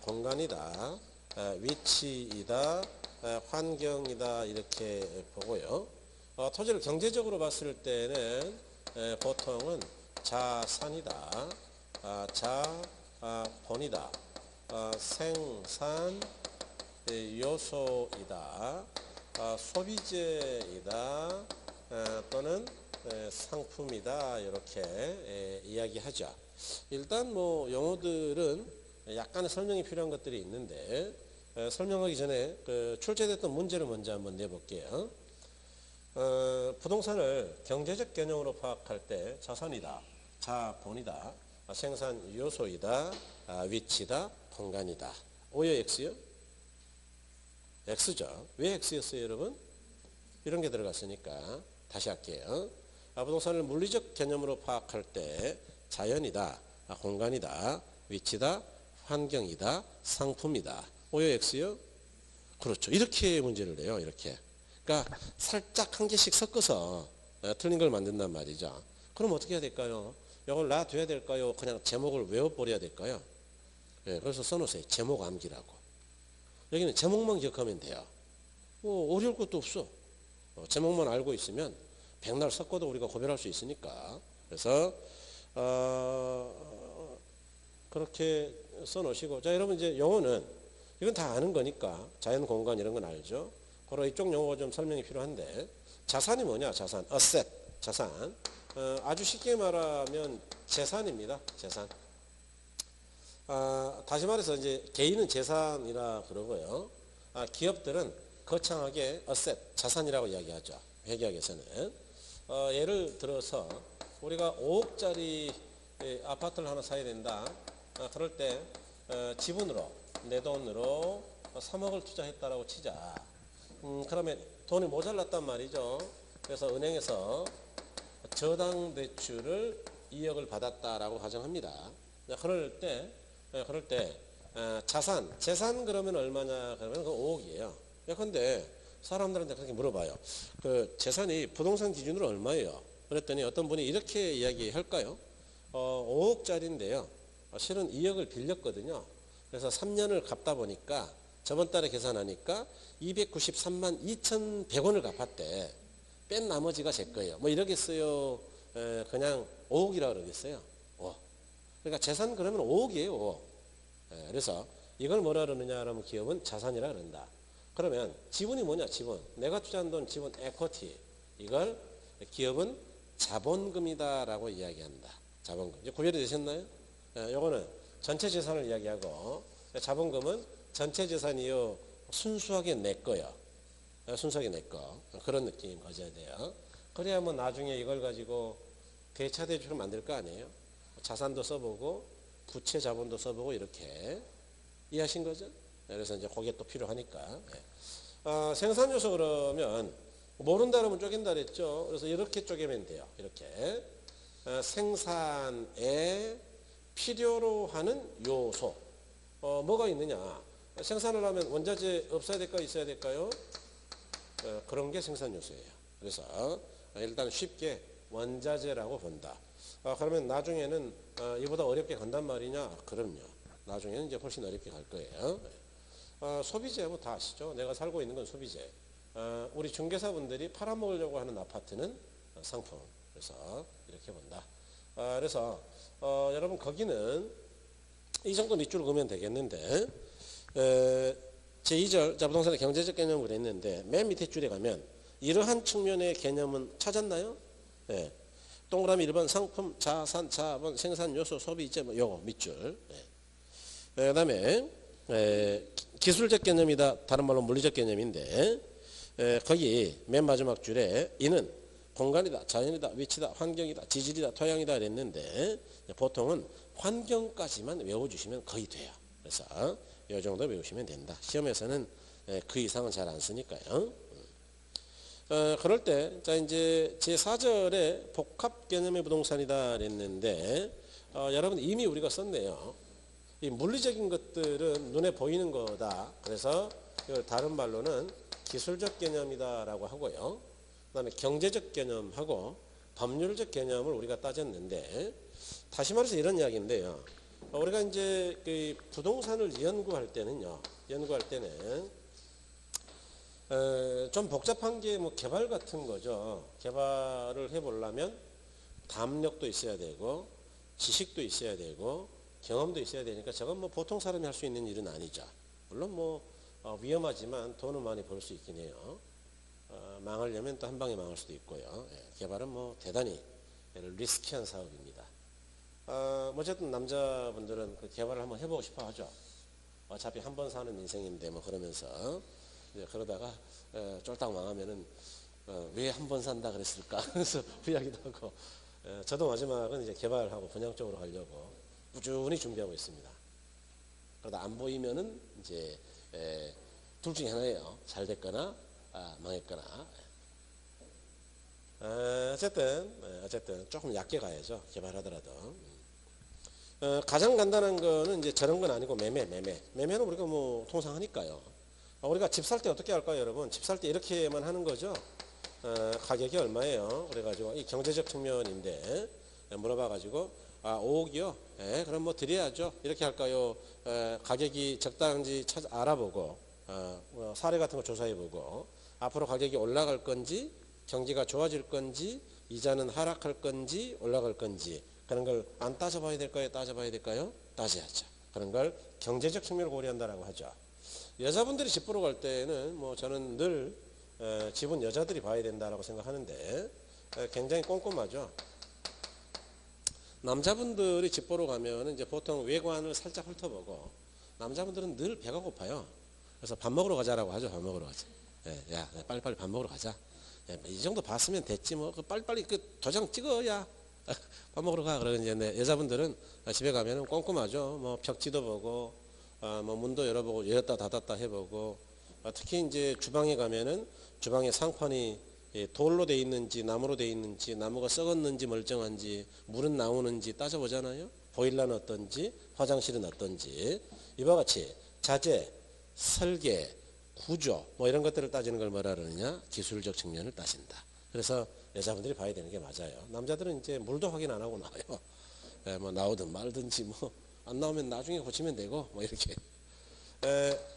공간이다, 위치이다, 환경이다 이렇게 보고요. 토지를 경제적으로 봤을 때는 보통은 자산이다, 자본이다, 생산 요소이다, 소비재이다, 또는 상품이다 이렇게 이야기하죠. 일단 뭐 용어들은 약간의 설명이 필요한 것들이 있는데 설명하기 전에 그 출제됐던 문제를 먼저 한번 내볼게요. 부동산을 경제적 개념으로 파악할 때 자산이다, 자본이다, 생산 요소이다, 위치다, 공간이다. O요 X요? X죠. 왜 X였어요 여러분? 이런 게 들어갔으니까 다시 할게요. 부동산을 물리적 개념으로 파악할 때 자연이다, 공간이다, 위치다, 환경이다, 상품이다. O요 X요? 그렇죠. 이렇게 문제를 내요. 이렇게. 그러니까 살짝 한 개씩 섞어서 틀린 걸 만든단 말이죠. 그럼 어떻게 해야 될까요? 이걸 놔둬야 될까요? 그냥 제목을 외워버려야 될까요? 그래서 써놓으세요. 제목 암기라고. 여기는 제목만 기억하면 돼요. 뭐 어려울 것도 없어. 제목만 알고 있으면 백날 섞어도 우리가 구별할 수 있으니까. 그래서 그렇게 써놓으시고, 자 여러분 이제 용어는 이건 다 아는 거니까 자연 공간 이런 건 알죠. 그리고 이쪽 용어가 좀 설명이 필요한데 자산이 뭐냐? 자산, asset, 자산. 아주 쉽게 말하면 재산입니다. 재산. 다시 말해서 이제 개인은 재산이라 그러고요. 기업들은 거창하게 asset, 자산이라고 이야기하죠. 회계학에서는. 예를 들어서 우리가 5억짜리 아파트를 하나 사야 된다. 그럴 때 지분으로 내 돈으로 3억을 투자했다라고 치자. 그러면 돈이 모자랐단 말이죠. 그래서 은행에서 저당 대출을 2억을 받았다라고 가정합니다. 그럴 때 재산 그러면 얼마냐? 그러면 그 5억이에요. 근데 사람들한테 그렇게 물어봐요. 그 재산이 부동산 기준으로 얼마예요? 그랬더니 어떤 분이 이렇게 이야기할까요? 5억짜리인데요. 실은 2억을 빌렸거든요. 그래서 3년을 갚다 보니까 저번 달에 계산하니까 293만 2,100원을 갚았대. 뺀 나머지가 제 거예요. 뭐 이러겠어요? 그냥 5억이라고 그러겠어요? 그러니까 재산 그러면 5억이에요. 5억. 그래서 이걸 뭐라 그러느냐 하면 기업은 자산이라 그런다. 그러면 지분이 뭐냐? 지분. 내가 투자한 돈 지분 에쿼티. 이걸 기업은 자본금이다라고 이야기한다. 자본금. 이제 구별이 되셨나요? 요거는 전체 재산을 이야기하고 자본금은 전체 재산이요. 순수하게 내 거요. 순수하게 내 거. 그런 느낌 가져야 돼요. 그래야 뭐 나중에 이걸 가지고 대차 대출을 만들 거 아니에요? 자산도 써보고 부채 자본도 써보고 이렇게 이해하신 거죠? 그래서 이제 그게 또 필요하니까. 생산 요소 그러면 모른다 그러면 쪼갠다 그랬죠. 그래서 이렇게 쪼개면 돼요. 이렇게 생산에 필요로 하는 요소 뭐가 있느냐? 생산을 하면 원자재 없어야 될까요? 있어야 될까요? 그런 게 생산 요소예요. 그래서 일단 쉽게 원자재라고 본다. 그러면 나중에는 이보다 어렵게 간단 말이냐? 그럼요. 나중에는 이제 훨씬 어렵게 갈 거예요. 소비재 뭐 다 아시죠? 내가 살고 있는 건 소비재. 우리 중개사분들이 팔아먹으려고 하는 아파트는 상품. 그래서 이렇게 본다. 그래서 여러분 거기는 이 정도 밑줄을 그으면 되겠는데 제2절 부동산의 경제적 개념을 했는데 맨 밑에 줄에 가면 이러한 측면의 개념은 찾았나요? 네. 동그라미 1번 상품, 자산, 자본, 생산 요소, 소비재 뭐 요거 밑줄. 네. 그 다음에 기술적 개념이다. 다른 말로 물리적 개념인데 거기 맨 마지막 줄에 이는 공간이다, 자연이다, 위치다, 환경이다, 지질이다, 토양이다 그랬는데 보통은 환경까지만 외워주시면 거의 돼요. 그래서 이 정도 외우시면 된다. 시험에서는 그 이상은 잘 안 쓰니까요. 그럴 때, 자, 이제 제4절에 복합 개념의 부동산이다 그랬는데, 여러분 이미 우리가 썼네요. 이 물리적인 것들은 눈에 보이는 거다. 그래서 이걸 다른 말로는 기술적 개념이다라고 하고요. 그다음에 경제적 개념하고 법률적 개념을 우리가 따졌는데, 다시 말해서 이런 이야기인데요. 우리가 이제 그 부동산을 연구할 때는 좀 복잡한 게 뭐 개발 같은 거죠. 개발을 해보려면 담력도 있어야 되고 지식도 있어야 되고 경험도 있어야 되니까 저건 뭐 보통 사람이 할 수 있는 일은 아니죠. 물론 뭐 위험하지만 돈은 많이 벌 수 있긴 해요. 망하려면 또 한 방에 망할 수도 있고요. 개발은 뭐 대단히 리스키한 사업입니다. 어쨌든 남자분들은 그 개발을 한번 해보고 싶어 하죠. 어차피 한 번 사는 인생인데 뭐 그러면서 이제 그러다가 쫄딱 망하면은 왜 한 번 산다 그랬을까 그래서 후회하기도 하고, 저도 마지막은 이제 개발하고 분양 쪽으로 가려고 꾸준히 준비하고 있습니다. 그러다 안 보이면은 이제 둘 중에 하나예요. 잘 됐거나 망했거나. 어쨌든 조금 얕게 가야죠. 개발하더라도. 가장 간단한 거는 이제 저런 건 아니고 매매는 우리가 뭐 통상 하니까요. 우리가 집 살 때 어떻게 할까요, 여러분? 집 살 때 이렇게만 하는 거죠. 가격이 얼마예요? 그래가지고 이 경제적 측면인데 물어봐가지고 5억이요? 그럼 뭐 드려야죠. 이렇게 할까요? 가격이 적당한지 알아보고 사례 같은 거 조사해보고 앞으로 가격이 올라갈 건지 경기가 좋아질 건지 이자는 하락할 건지 올라갈 건지 그런 걸 안 따져봐야 될까요? 따져봐야 될까요? 따져야죠. 그런 걸 경제적 측면을 고려한다라고 하죠. 여자분들이 집 보러 갈 때는 뭐 저는 늘 집은 여자들이 봐야 된다라고 생각하는데 굉장히 꼼꼼하죠. 남자분들이 집 보러 가면 이제 보통 외관을 살짝 훑어보고 남자분들은 늘 배가 고파요. 그래서 밥 먹으러 가자라고 하죠. 밥 먹으러 가자. 야, 빨리빨리 밥 먹으러 가자. 이 정도 봤으면 됐지 뭐. 빨리빨리 그 도장 찍어야 밥 먹으러 가. 그러고 이제 여자분들은 집에 가면은 꼼꼼하죠. 뭐 벽지도 보고, 뭐 문도 열어보고 열었다 닫았다 해보고, 특히 이제 주방에 가면은 주방에 상판이 돌로 돼 있는지 나무로 돼 있는지 나무가 썩었는지 멀쩡한지 물은 나오는지 따져보잖아요. 보일러는 어떤지 화장실은 어떤지 이와 같이 자재, 설계, 구조 뭐 이런 것들을 따지는 걸 뭐라 그러느냐, 기술적 측면을 따진다. 그래서 여자분들이 봐야 되는 게 맞아요. 남자들은 이제 물도 확인 안 하고 나와요. 뭐 나오든 말든지 뭐 안 나오면 나중에 고치면 되고 뭐 이렇게.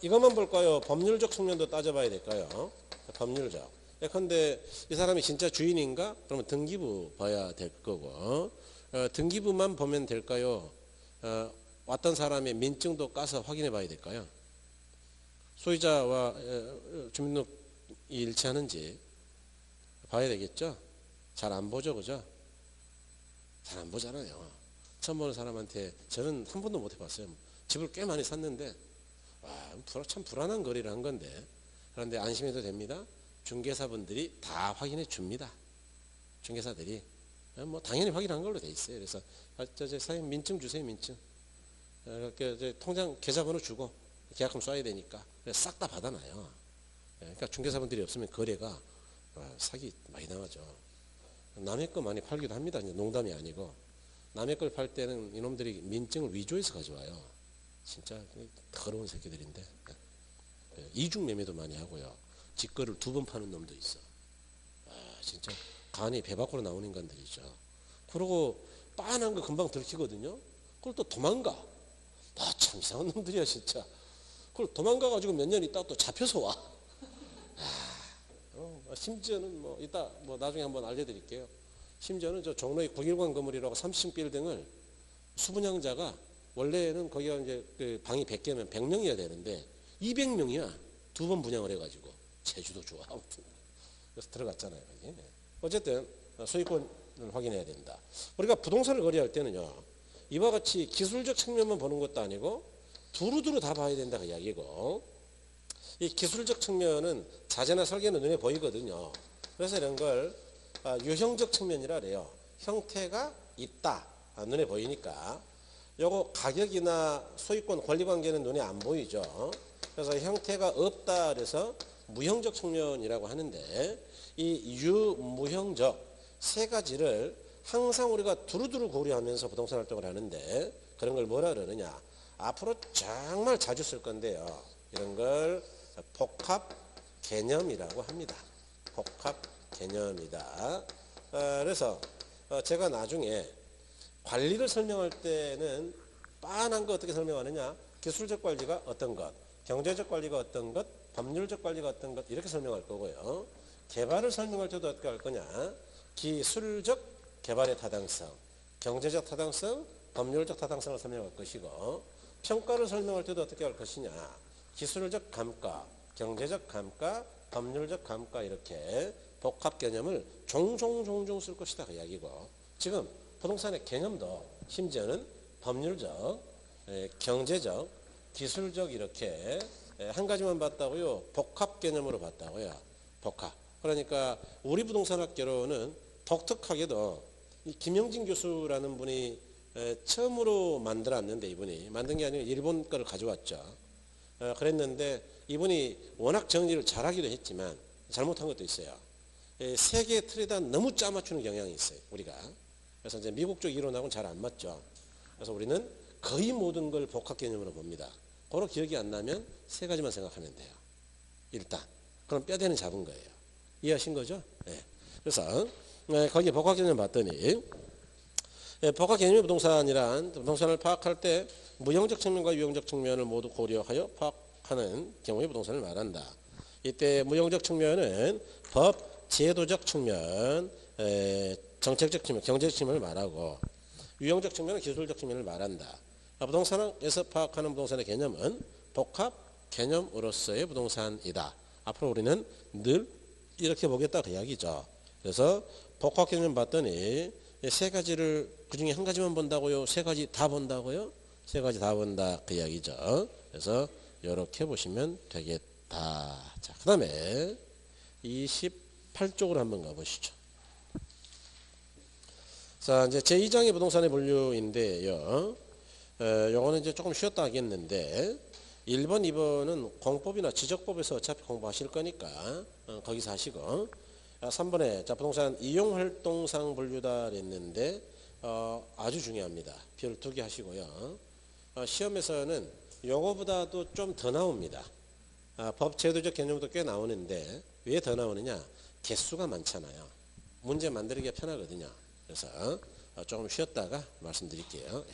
이것만 볼까요? 법률적 측면도 따져봐야 될까요? 법률적. 예컨대 이 사람이 진짜 주인인가? 그러면 등기부 봐야 될 거고, 등기부만 보면 될까요? 왔던 사람의 민증도 까서 확인해 봐야 될까요? 소유자와 주민등록이 일치하는지 봐야 되겠죠? 잘 안 보죠, 그죠? 잘 안 보잖아요. 처음 보는 사람한테 저는 한 번도 못 해봤어요. 집을 꽤 많이 샀는데 참 불안한 거리를 한 건데, 그런데 안심해도 됩니다. 중개사분들이 다 확인해 줍니다. 중개사들이 뭐 당연히 확인한 걸로 돼 있어요. 그래서 사장님 민증 주세요, 민증. 이렇게 통장 계좌번호 주고 계약금 써야 되니까 싹 다 받아놔요. 그러니까 중개사분들이 없으면 거래가 사기 많이 당하죠. 남의 거 많이 팔기도 합니다. 이제 농담이 아니고. 남의 걸 팔 때는 이놈들이 민증을 위조해서 가져와요. 진짜 더러운 새끼들인데. 이중 매매도 많이 하고요. 직거를 2번 파는 놈도 있어. 진짜 간이 배 밖으로 나오는 인간들이죠. 그러고 빤한 거 금방 들키거든요. 그걸 또 도망가. 참 이상한 놈들이야 진짜. 그걸 도망가가지고 몇 년 있다가 또 잡혀서 와. 심지어는 뭐 이따 뭐 나중에 한번 알려드릴게요. 심지어는 저 종로의 9일관 건물이라고 30층 빌딩을 수분양자가 원래는 거기가 이제 그 방이 100개면 100명이어야 되는데 200명이야. 2번 분양을 해가지고. 제주도 좋아. 아무튼. 그래서 들어갔잖아요. 거기. 어쨌든 소유권을 확인해야 된다. 우리가 부동산을 거래할 때는요, 이와 같이 기술적 측면만 보는 것도 아니고 두루두루 다 봐야 된다 그 이야기고, 이 기술적 측면은 자재나 설계는 눈에 보이거든요. 그래서 이런 걸 유형적 측면이라 그래요. 형태가 있다. 눈에 보이니까. 요거 가격이나 소유권 권리관계는 눈에 안 보이죠. 그래서 형태가 없다 그래서 무형적 측면이라고 하는데, 이 유무형적 세 가지를 항상 우리가 두루두루 고려하면서 부동산 활동을 하는데, 그런 걸 뭐라 그러느냐, 앞으로 정말 자주 쓸 건데요, 이런 걸 복합 개념이라고 합니다. 복합 개념이다. 그래서 제가 나중에 관리를 설명할 때는 빤한 거 어떻게 설명하느냐, 기술적 관리가 어떤 것, 경제적 관리가 어떤 것, 법률적 관리가 어떤 것, 이렇게 설명할 거고요. 개발을 설명할 때도 어떻게 할 거냐, 기술적 개발의 타당성, 경제적 타당성, 법률적 타당성을 설명할 것이고, 평가를 설명할 때도 어떻게 할 것이냐, 기술적 감가, 경제적 감가, 법률적 감가, 이렇게 복합 개념을 종종 쓸 것이다 그 이야기고, 지금 부동산의 개념도 심지어는 법률적, 경제적, 기술적, 이렇게 한 가지만 봤다고요, 복합 개념으로 봤다고요. 복합. 그러니까 우리 부동산학개론은 독특하게도 이 김영진 교수라는 분이 처음으로 만들었는데, 이분이 만든 게 아니라 일본 거를 가져왔죠. 그랬는데 이분이 워낙 정리를 잘하기도 했지만 잘못한 것도 있어요. 세계의 틀에다 너무 짜맞추는 경향이 있어요, 우리가. 그래서 이제 미국적 이론하고는 잘 안 맞죠. 그래서 우리는 거의 모든 걸 복합 개념으로 봅니다. 그거 기억이 안 나면 세 가지만 생각하면 돼요. 일단 그럼 뼈대는 잡은 거예요. 이해하신 거죠? 네. 그래서 거기 복합 개념을 봤더니, 복합 개념의 부동산이란 부동산을 파악할 때 무형적 측면과 유형적 측면을 모두 고려하여 파악하는 경우의 부동산을 말한다. 이때 무형적 측면은 법, 제도적 측면, 정책적 측면, 경제적 측면을 말하고, 유형적 측면은 기술적 측면을 말한다. 부동산에서 파악하는 부동산의 개념은 복합 개념으로서의 부동산이다. 앞으로 우리는 늘 이렇게 보겠다 그 이야기죠. 그래서 복합 개념 봤더니 세 가지를 그중에 한 가지만 본다고요? 세 가지 다 본다고요? 세 가지 다 본다 그 이야기죠. 그래서 이렇게 보시면 되겠다. 자, 그 다음에 28쪽으로 한번 가보시죠. 자, 이제 제2장의 부동산의 분류인데요. 요거는 이제 조금 쉬었다 하겠는데, 1번, 2번은 공법이나 지적법에서 어차피 공부하실 거니까 거기서 하시고, 3번에 자, 부동산 이용활동상 분류다 그랬는데 아주 중요합니다. 별 2개 하시고요. 시험에서는 요거보다도 좀 더 나옵니다. 법 제도적 개념도 꽤 나오는데 왜 더 나오느냐, 개수가 많잖아요. 문제 만들기가 편하거든요. 그래서 조금 쉬었다가 말씀드릴게요.